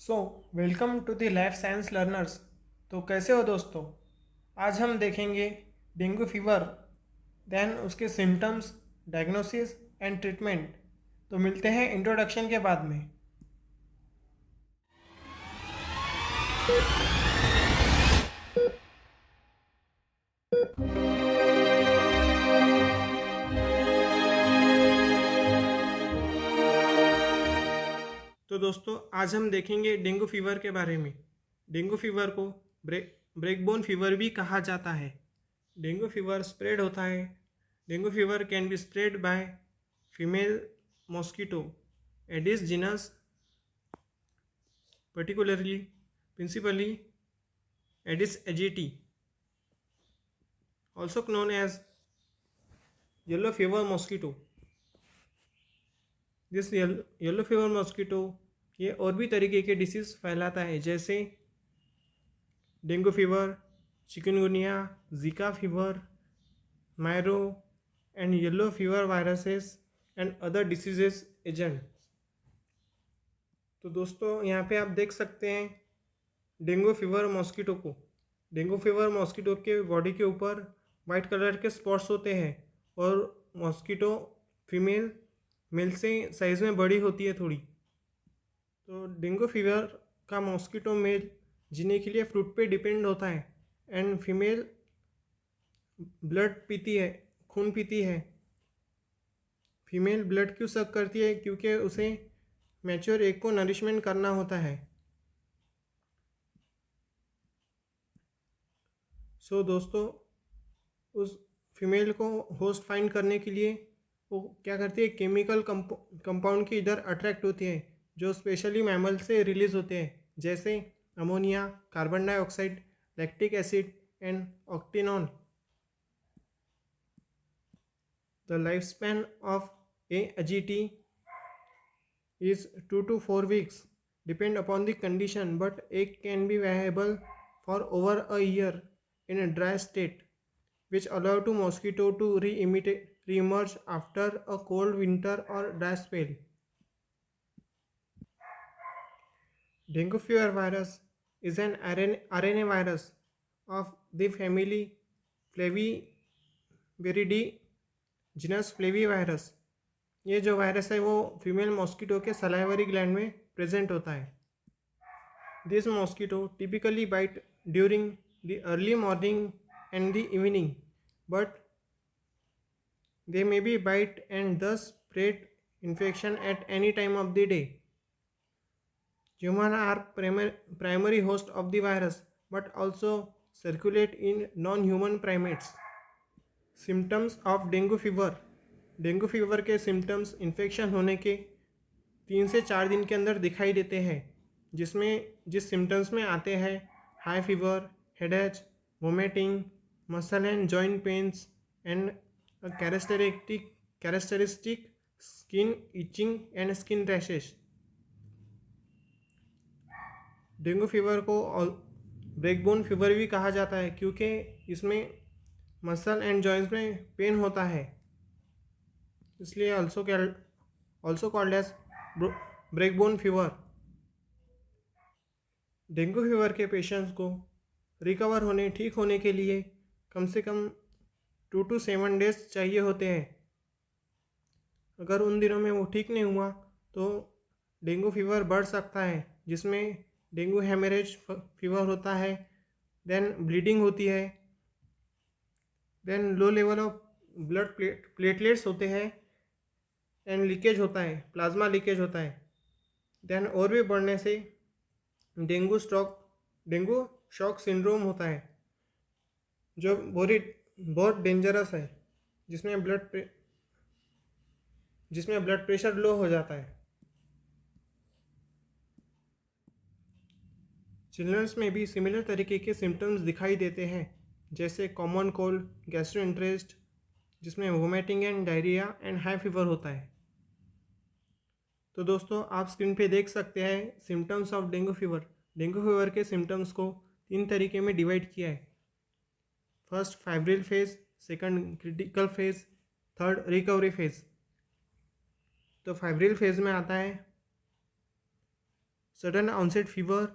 So welcome to the life science learners. तो कैसे हो दोस्तों। आज हम देखेंगे डेंगू फीवर, देन उसके सिम्टम्स, डायग्नोसिस एंड ट्रीटमेंट। तो मिलते हैं इंट्रोडक्शन के बाद में। तो दोस्तों आज हम देखेंगे डेंगू फीवर के बारे में। डेंगू फीवर को ब्रेकबोन फीवर भी कहा जाता है। डेंगू फीवर स्प्रेड होता है। Dengue fever can be spread by female mosquito Aedes genus, particularly principally Aedes aegypti, also known as yellow fever mosquito. This yellow fever mosquito ये और भी तरीके के डिसीज़ फैलाता है, जैसे dengue fever, chikungunya, Zika fever, Miro and yellow fever viruses and other diseases agent. तो दोस्तों यहाँ पे आप देख सकते हैं डेंगू फीवर मॉस्किटो को। डेंगू फीवर मॉस्किटो के बॉडी के ऊपर वाइट कलर के स्पॉट्स होते हैं और मॉस्किटो फीमेल मेल से साइज़ में बड़ी होती है थोड़ी। तो डेंगू फीवर का मॉस्किटो मेल जीने के लिए फ्रूट पे डिपेंड होता है एंड फीमेल ब्लड पीती है, खून पीती है। फीमेल ब्लड क्यों सक करती है? क्योंकि उसे मैच्योर एग को नरिशमेंट करना होता है। सो दोस्तों उस फीमेल को होस्ट फाइंड करने के लिए वो क्या करती है, केमिकल कंपाउंड की इधर अट्रैक्ट होती है जो स्पेशली मैमल से रिलीज होते हैं, जैसे ammonia, carbon dioxide, lactic acid and octenone. The life span of AGT is 2 to 4 weeks, depend upon the condition, but egg can be viable for over a year in a dry state, which allow to mosquito to re-emerge after a cold winter or dry spell. Dengue fever virus is an RNA virus of the family Flaviviridae, genus Flavivirus. ये जो virus है वो female mosquito के salivary gland में present होता है। This mosquito typically bite during the early morning and the evening, but they may be bite and thus spread infection at any time of the day. Humans are primary host of the virus, but also circulate in non-human primates. Symptoms of dengue fever. Dengue fever के symptoms infection होने के 3 से 4 दिन के अंदर दिखाई देते हैं, जिस सिम्टम्स में आते हैं high fever, headache, vomiting, muscle and joint pains and characteristic skin itching and skin rashes. Dengue fever को ब्रेकबोन फीवर भी कहा जाता है क्योंकि इसमें मसल एंड जॉइंट्स में पेन होता है, इसलिए also called as breakbone fever. Dengue fever के पेशेंट्स को रिकवर होने, ठीक होने के लिए कम से कम 2 to 7 डेज चाहिए होते हैं। अगर उन दिनों में वो ठीक नहीं हुआ तो डेंगू फीवर बढ़ सकता है, जिसमें डेंगू हेमरेज फीवर होता है, देन ब्लीडिंग होती है, then low level of blood platelets होते हैं एंड लीकेज होता है, प्लाज्मा लीकेज होता है। देन और भी बढ़ने से डेंगू शॉक सिंड्रोम होता है, जो बहुत डेंजरस है, जिसमें ब्लड प्रेशर लो हो जाता है। चिल्ड्रंस में भी सिमिलर तरीके के सिम्टम्स दिखाई देते हैं, जैसे कॉमन कोल्ड, गैस्ट्रोइंटेस्ट, जिसमें vomiting and diarrhoea and high fever होता है। तो दोस्तों आप स्क्रीन पे देख सकते हैं symptoms of dengue fever. Dengue fever के सिम्टम्स को 3 तरीके में डिवाइड किया है। First fibril phase, second critical phase, third recovery phase. तो फाइब्रिल फेज में आता है sudden onset fever,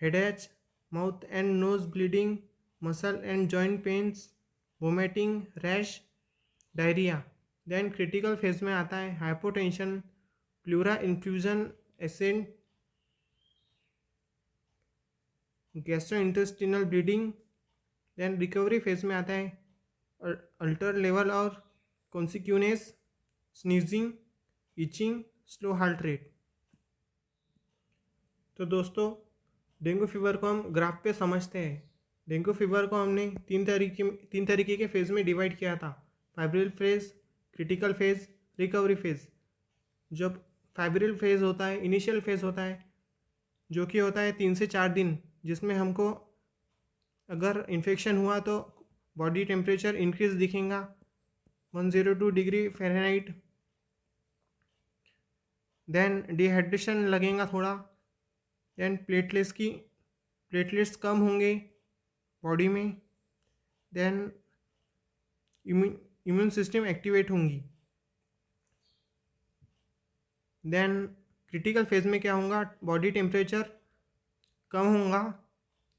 headache, mouth and nose bleeding, muscle and joint pains, vomiting, rash, diarrhoea. Then critical phase में आता है hypotension, pleura infusion, acid, gastrointestinal bleeding. Then recovery phase में आता है अल्टर लेवल और consciousness, sneezing, itching, slow heart rate. तो दोस्तों dengue fever को हम ग्राफ पे समझते हैं। डेंगू फीवर को हमने तीन तरीके के फेज़ में डिवाइड किया था, fibril phase, critical phase, recovery phase. जब फाइब्रिल फेज़ होता है, इनिशियल फेज़ होता है, जो कि होता है 3 से 4 दिन, जिसमें हमको अगर इन्फेक्शन हुआ तो बॉडी टेम्परेचर इंक्रीज दिखेगा 102 डिग्री फ़ारेनहाइट। देन डिहाइड्रेशन लगेगा थोड़ा। देन प्लेटलेट्स कम होंगे बॉडी में। देन इम्यून सिस्टम एक्टिवेट होंगी। देन क्रिटिकल फेज में क्या होगा, बॉडी टेम्परेचर कम होगा।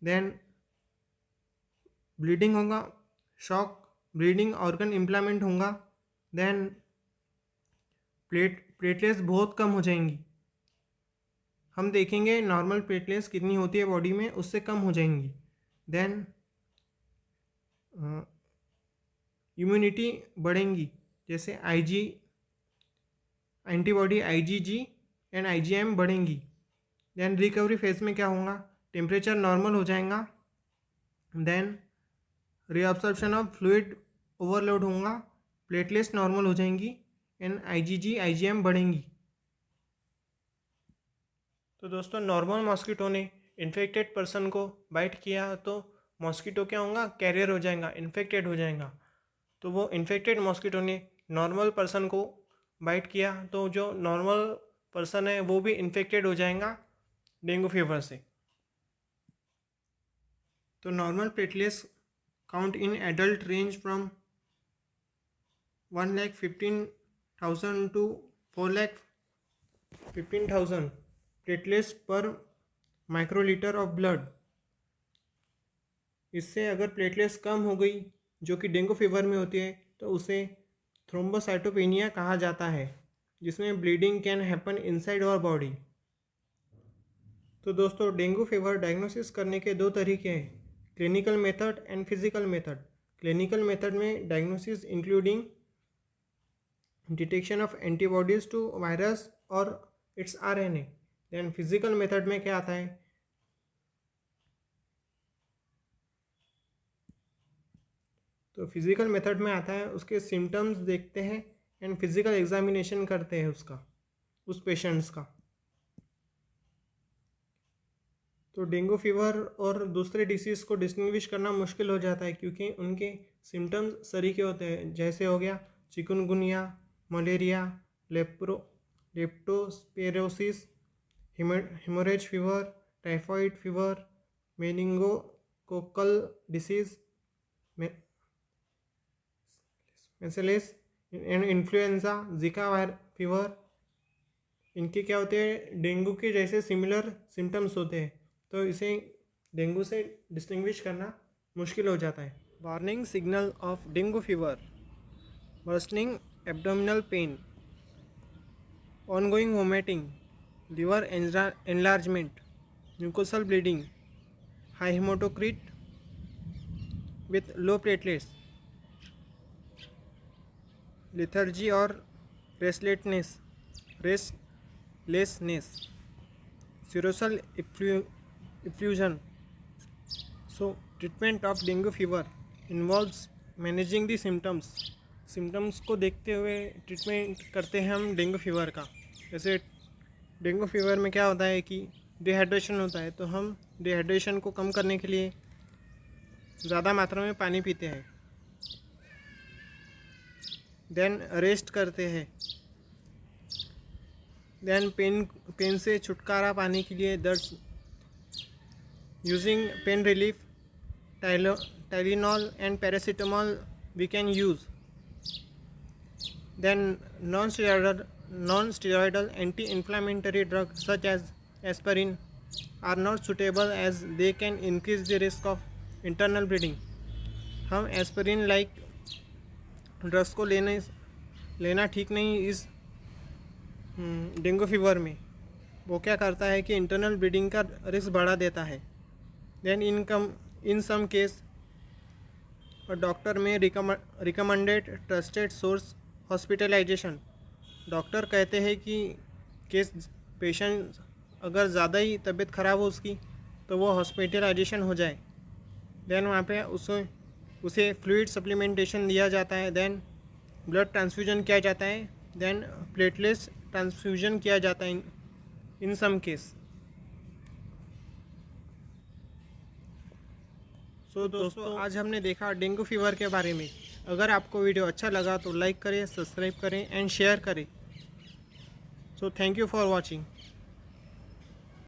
देन ब्लीडिंग होगा, शॉक ब्लीडिंग, ऑर्गन इम्प्लामेंट होगा। देन प्लेटलेट्स बहुत कम हो जाएंगी। हम देखेंगे नॉर्मल प्लेटलेट्स कितनी होती है बॉडी में, उससे कम हो जाएंगी। देन इम्यूनिटी बढ़ेंगी, जैसे एंटीबॉडी IgG एंड IgM बढ़ेंगी। देन रिकवरी फेज में क्या होगा, टेम्परेचर नॉर्मल हो जाएगा। Then reabsorption of fluid overload होगा, प्लेटलेट्स नॉर्मल हो जाएंगी एंड IgG IgM बढ़ेंगी। तो दोस्तों नॉर्मल मॉस्किटो ने इन्फेक्टेड पर्सन को बाइट किया तो मॉस्किटो क्या होगा, कैरियर हो जाएगा, इन्फेक्टेड हो जाएगा। तो वो इन्फेक्टेड मॉस्किटो ने नॉर्मल पर्सन को बाइट किया तो जो नॉर्मल पर्सन है वो भी इन्फेक्टेड हो जाएगा डेंगू फीवर से। तो normal platelets count in adult range from 1,15,000 to 4,15,000 platelets पर माइक्रोलीटर ऑफ ब्लड। इससे अगर प्लेटलेट्स कम हो गई, जो कि डेंगू फीवर में होती है, तो उसे थ्रोम्बोसाइटोपेनिया कहा जाता है, जिसमें bleeding can happen inside our body. तो दोस्तों डेंगू फीवर डायग्नोसिस करने के 2 तरीके हैं, clinical method and physical method. Clinical method में diagnosis including detection of antibodies to virus और its RNA। Then physical method में क्या आता है, तो फिजिकल मेथड में आता है उसके सिम्टम्स देखते हैं एंड फिजिकल एग्जामिनेशन करते हैं उस पेशेंट्स का। तो डेंगू फीवर और दूसरे डिसीज़ को डिस्टिंग्विश करना मुश्किल हो जाता है, क्योंकि उनके सिम्टम्स सरीखे होते हैं। जैसे हो गया chikungunya, malaria, leptospirosis, haemorrhage fever, typhoid fever, meningococcal disease, measles and influenza, Zika fever. इनके क्या होते हैं, डेंगू के जैसे सिमिलर सिम्टम्स होते हैं, तो इसे डेंगू से डिस्टिंग्विश करना मुश्किल हो जाता है। Warning signal of dengue fever: worsening abdominal pain, ongoing vomiting, liver enlargement, mucosal bleeding, high hematocrit with low platelets, lethargy or restlessness, serosal effusion. So treatment of dengue fever involves managing the symptoms को देखते हुए treatment करते हैं हम dengue fever का। जैसे dengue fever में क्या होता है कि डिहाइड्रेशन होता है, तो हम डिहाइड्रेशन को कम करने के लिए ज़्यादा मात्रा में पानी पीते हैं। देन रेस्ट करते हैं। देन पेन से छुटकारा पाने के लिए दर्द, using pain relief, Tylenol and paracetamol we can use. Then non-steroidal anti-inflammatory drugs such as aspirin are not suitable as they can increase the risk of internal bleeding. हम aspirin like drugs को लेना ठीक नहीं इस dengue fever में। वो क्या करता है कि इंटरनल ब्लीडिंग का रिस्क बढ़ा देता है। Then in some case doctor में recommended trusted source hospitalization. Doctor कहते हैं कि केस पेशेंट अगर ज़्यादा ही तबीयत ख़राब हो उसकी तो वो हॉस्पिटलाइजेशन हो जाए। देन वहाँ पे उसे फ्लूइड सप्लीमेंटेशन दिया जाता है। देन ब्लड ट्रांसफ्यूजन किया जाता है। देन प्लेटलेट्स ट्रांसफ्यूजन किया जाता है इन सम केस। सो दोस्तों आज हमने देखा डेंगू फीवर के बारे में। अगर आपको वीडियो अच्छा लगा तो लाइक करें, सब्सक्राइब करें एंड शेयर करें। So thank you for watching.